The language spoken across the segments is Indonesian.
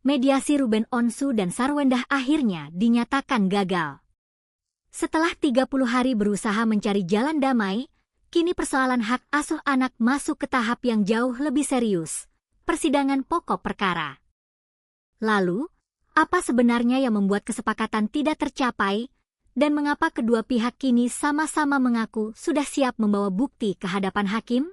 mediasi Ruben Onsu dan Sarwendah akhirnya dinyatakan gagal. Setelah 30 hari berusaha mencari jalan damai, kini persoalan hak asuh anak masuk ke tahap yang jauh lebih serius, persidangan pokok perkara. Lalu, apa sebenarnya yang membuat kesepakatan tidak tercapai, dan mengapa kedua pihak kini sama-sama mengaku sudah siap membawa bukti ke hadapan hakim?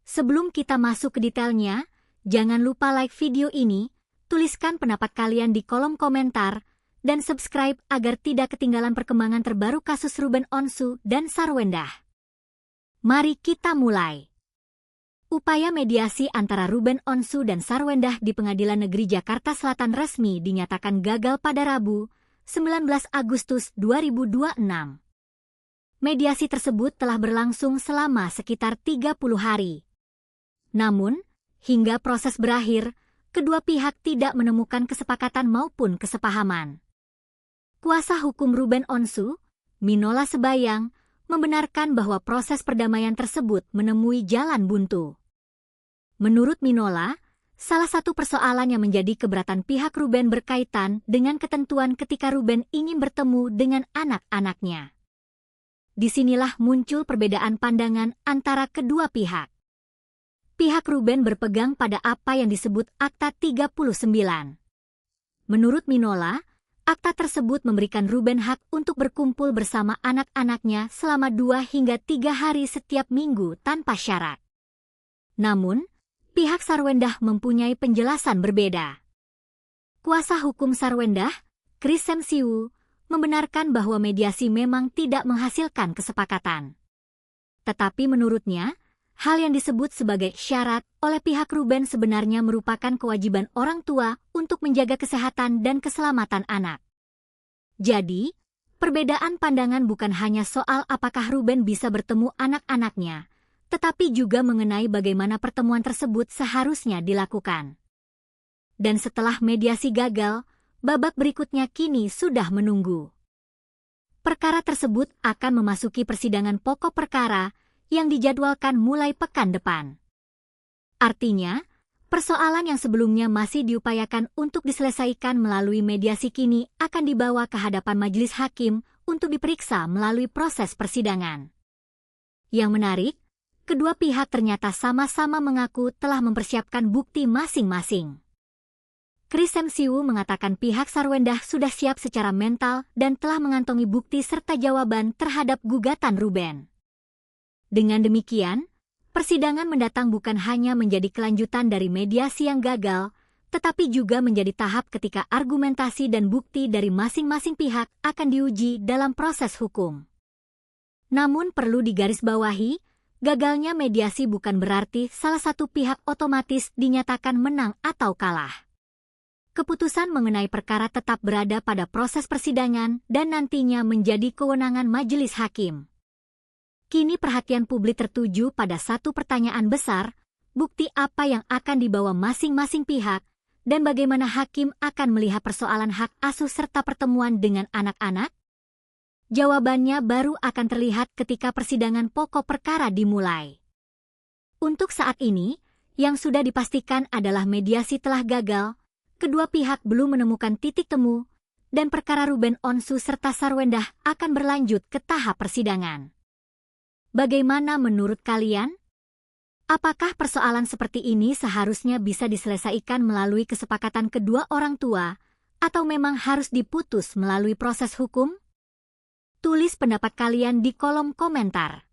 Sebelum kita masuk ke detailnya, jangan lupa like video ini, tuliskan pendapat kalian di kolom komentar, dan subscribe agar tidak ketinggalan perkembangan terbaru kasus Ruben Onsu dan Sarwendah. Mari kita mulai. Upaya mediasi antara Ruben Onsu dan Sarwendah di Pengadilan Negeri Jakarta Selatan resmi dinyatakan gagal pada Rabu, 19 Agustus 2026. Mediasi tersebut telah berlangsung selama sekitar 30 hari. Namun, hingga proses berakhir, kedua pihak tidak menemukan kesepakatan maupun kesepahaman. Kuasa hukum Ruben Onsu, Minola Sebayang, membenarkan bahwa proses perdamaian tersebut menemui jalan buntu. Menurut Minola, salah satu persoalan yang menjadi keberatan pihak Ruben berkaitan dengan ketentuan ketika Ruben ingin bertemu dengan anak-anaknya. Disinilah muncul perbedaan pandangan antara kedua pihak. Pihak Ruben berpegang pada apa yang disebut Akta 39. Menurut Minola, akta tersebut memberikan Ruben hak untuk berkumpul bersama anak-anaknya selama 2 hingga 3 hari setiap minggu tanpa syarat. Namun, pihak Sarwendah mempunyai penjelasan berbeda. Kuasa hukum Sarwendah, Chris Semsiu, membenarkan bahwa mediasi memang tidak menghasilkan kesepakatan. Tetapi menurutnya, hal yang disebut sebagai syarat oleh pihak Ruben sebenarnya merupakan kewajiban orang tua untuk menjaga kesehatan dan keselamatan anak. Jadi, perbedaan pandangan bukan hanya soal apakah Ruben bisa bertemu anak-anaknya, tetapi juga mengenai bagaimana pertemuan tersebut seharusnya dilakukan. Dan setelah mediasi gagal, babak berikutnya kini sudah menunggu. Perkara tersebut akan memasuki persidangan pokok perkara yang dijadwalkan mulai pekan depan. Artinya, persoalan yang sebelumnya masih diupayakan untuk diselesaikan melalui mediasi kini akan dibawa ke hadapan majelis hakim untuk diperiksa melalui proses persidangan. Yang menarik, kedua pihak ternyata sama-sama mengaku telah mempersiapkan bukti masing-masing. Chris Semsiu mengatakan pihak Sarwendah sudah siap secara mental dan telah mengantongi bukti serta jawaban terhadap gugatan Ruben. Dengan demikian, persidangan mendatang bukan hanya menjadi kelanjutan dari mediasi yang gagal, tetapi juga menjadi tahap ketika argumentasi dan bukti dari masing-masing pihak akan diuji dalam proses hukum. Namun perlu digarisbawahi, gagalnya mediasi bukan berarti salah satu pihak otomatis dinyatakan menang atau kalah. Keputusan mengenai perkara tetap berada pada proses persidangan dan nantinya menjadi kewenangan majelis hakim. Kini perhatian publik tertuju pada satu pertanyaan besar, bukti apa yang akan dibawa masing-masing pihak, dan bagaimana hakim akan melihat persoalan hak asuh serta pertemuan dengan anak-anak? Jawabannya baru akan terlihat ketika persidangan pokok perkara dimulai. Untuk saat ini, yang sudah dipastikan adalah mediasi telah gagal, kedua pihak belum menemukan titik temu, dan perkara Ruben Onsu serta Sarwendah akan berlanjut ke tahap persidangan. Bagaimana menurut kalian? Apakah persoalan seperti ini seharusnya bisa diselesaikan melalui kesepakatan kedua orang tua, atau memang harus diputus melalui proses hukum? Tulis pendapat kalian di kolom komentar.